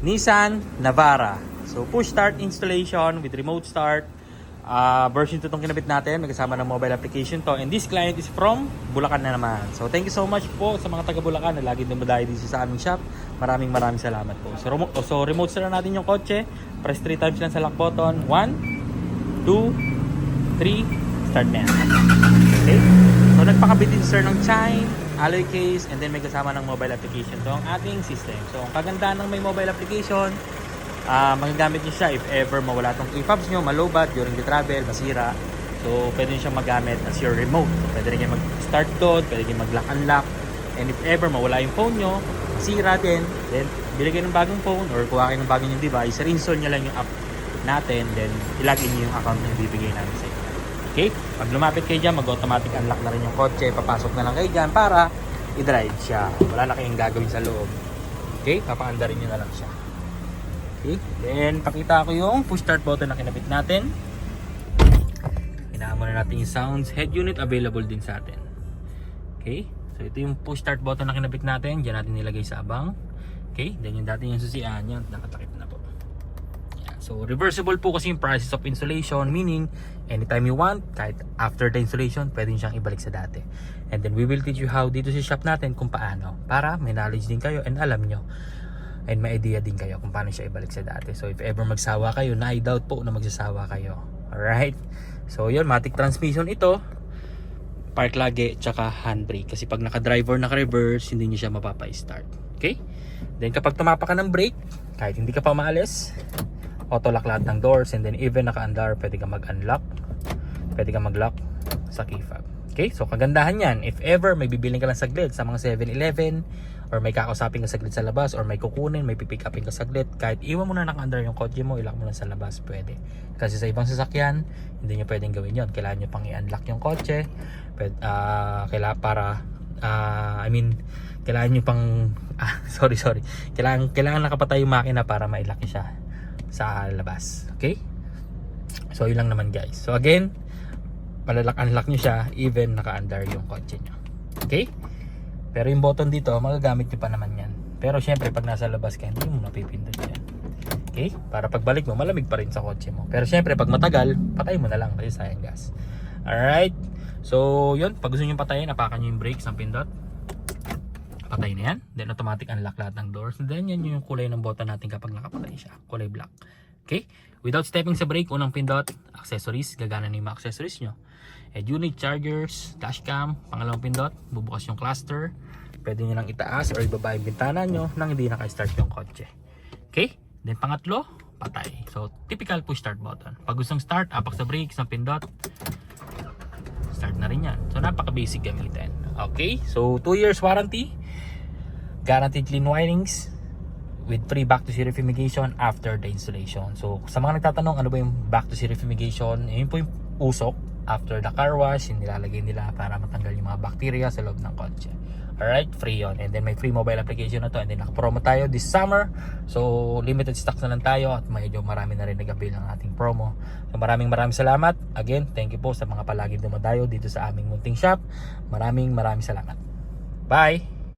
Nissan Navara. So push start installation with remote start. Version 2 itong kinabit natin, may kasama ng mobile application to, and this client is from Bulacan na naman. So thank you so much po sa mga taga Bulacan na lagi dumadayo dito sa aming shop. Maraming salamat po. So remote start na natin yung kotse. Press 3 times lang sa lock button. 1, 2, 3, start na yan. Okay, so nagpakabit din sir ng chain, alloy case, and then may kasama ng mobile application to ang ating system. So ang kagandahan ng may mobile application, magagamit nyo siya if ever mawala tong keyfobs nyo, malobat during the travel, masira. So pwede nyo siyang magamit as your remote. So, pwede rin kayo mag-start doon, pwede kayo mag-lock-unlock. And if ever mawala yung phone nyo, masira din, then bili kayo ng bagong phone or kuha kayo ng bagong yung device, reinstall nyo lang yung app natin, then ilagin nyo yung account na ibibigay namin sa inyo. Okay? Pag lumapit kayo dyan, mag-automatic unlock na rin yung kotse, papasok na lang kayo dyan para i-drive siya. Wala na kayong gagawin sa loob. Okay? Papaandarin nyo na lang siya. Okay, then pakita ko yung push start button na kinabit natin. Hinaan muna natin yung sounds. Head unit available din sa atin. Okay, so ito yung push start button na kinabit natin. Diyan natin nilagay sa abang. Okay, then yung dati yung susian yun, nakatakip na po. Yan. So reversible po kasi yung process of installation, meaning anytime you want, kahit after the installation, pwede siyang ibalik sa dati. And then we will teach you how dito sa shop natin kung paano, para may knowledge din kayo and alam nyo. And may idea din kayo kung paano siya ibalik sa dati. So if ever magsawa kayo, na I doubt po na magsasawa kayo. Alright? So yun, matic transmission ito. Park lagi, tsaka handbrake. Kasi pag naka-drive or naka-reverse, hindi nyo siya mapapa-start. Okay? Then kapag tumapa ka ng brake, kahit hindi ka pa maalis, auto-lock lahat ng doors. And then even naka-andar, pwede ka mag-unlock. Pwede ka mag-lock sa key fob. Okay? So kagandahan yan. If ever may bibiling ka lang saglit sa mga 7-Eleven, or may kakausapin ka saglit sa labas, or may kukunin, may pipick upin ka saglit, kahit iwan mo na naka-under yung kotse mo, ilak mo lang sa labas, pwede. Kasi sa ibang sasakyan, hindi nyo pwedeng gawin yun. Kailangan nyo pang i-unlock yung kotse, kailangan nyo pang kailangan nakapatay yung makina para mailaki siya sa labas. Okay? So yun lang naman guys. So again, malalak-unlock nyo siya even naka-under yung kotse nyo. Okay? Pero yung button dito, magagamit nyo pa naman yan. Pero syempre, pag nasa labas ka, hindi mo napipindot yan. Okay? Para pagbalik mo, malamig pa rin sa kotse mo. Pero syempre, pag matagal, patay mo na lang kasi sayang gas. Alright? So, yun. Pag gusto nyo patayin, apakan nyo yung brakes ng pindot. Patay na yan. Then, automatic unlock lahat ng doors. And then, yan yung kulay ng button natin kapag nakapatay siya. Kulay black. Okay? Without stepping sa brake, unang pindot, accessories. Gagana na yung mga accessories nyo. Head unit, chargers, dashcam. Pangalawang pindot, bubukas yung cluster. Pwede nyo lang itaas or ibaba yung bintana nyo nang hindi naka-start yung kotse. Okay? Then pangatlo, patay. So, typical push start button. Pag gustong start, apak sa brakes ng pindot, start na rin yan. So, napaka-basic gamitin. Okay? So, 2 years warranty. Guaranteed clean wirings with free back to zero fumigation after the installation. So, sa mga nagtatanong, ano ba yung back to zero fumigation? Yun po yung usok after the car wash, yung nilalagay nila para matanggal yung mga bacteria sa loob ng kotse. Alright, free yon. And then may free mobile application na to. And then naka-promo tayo this summer. So limited stocks na lang tayo at medyo marami na rin nag-avail ng ating promo. So maraming salamat. Again, thank you po sa mga palaging dumadayo dito sa aming munting shop. Maraming salamat. Bye!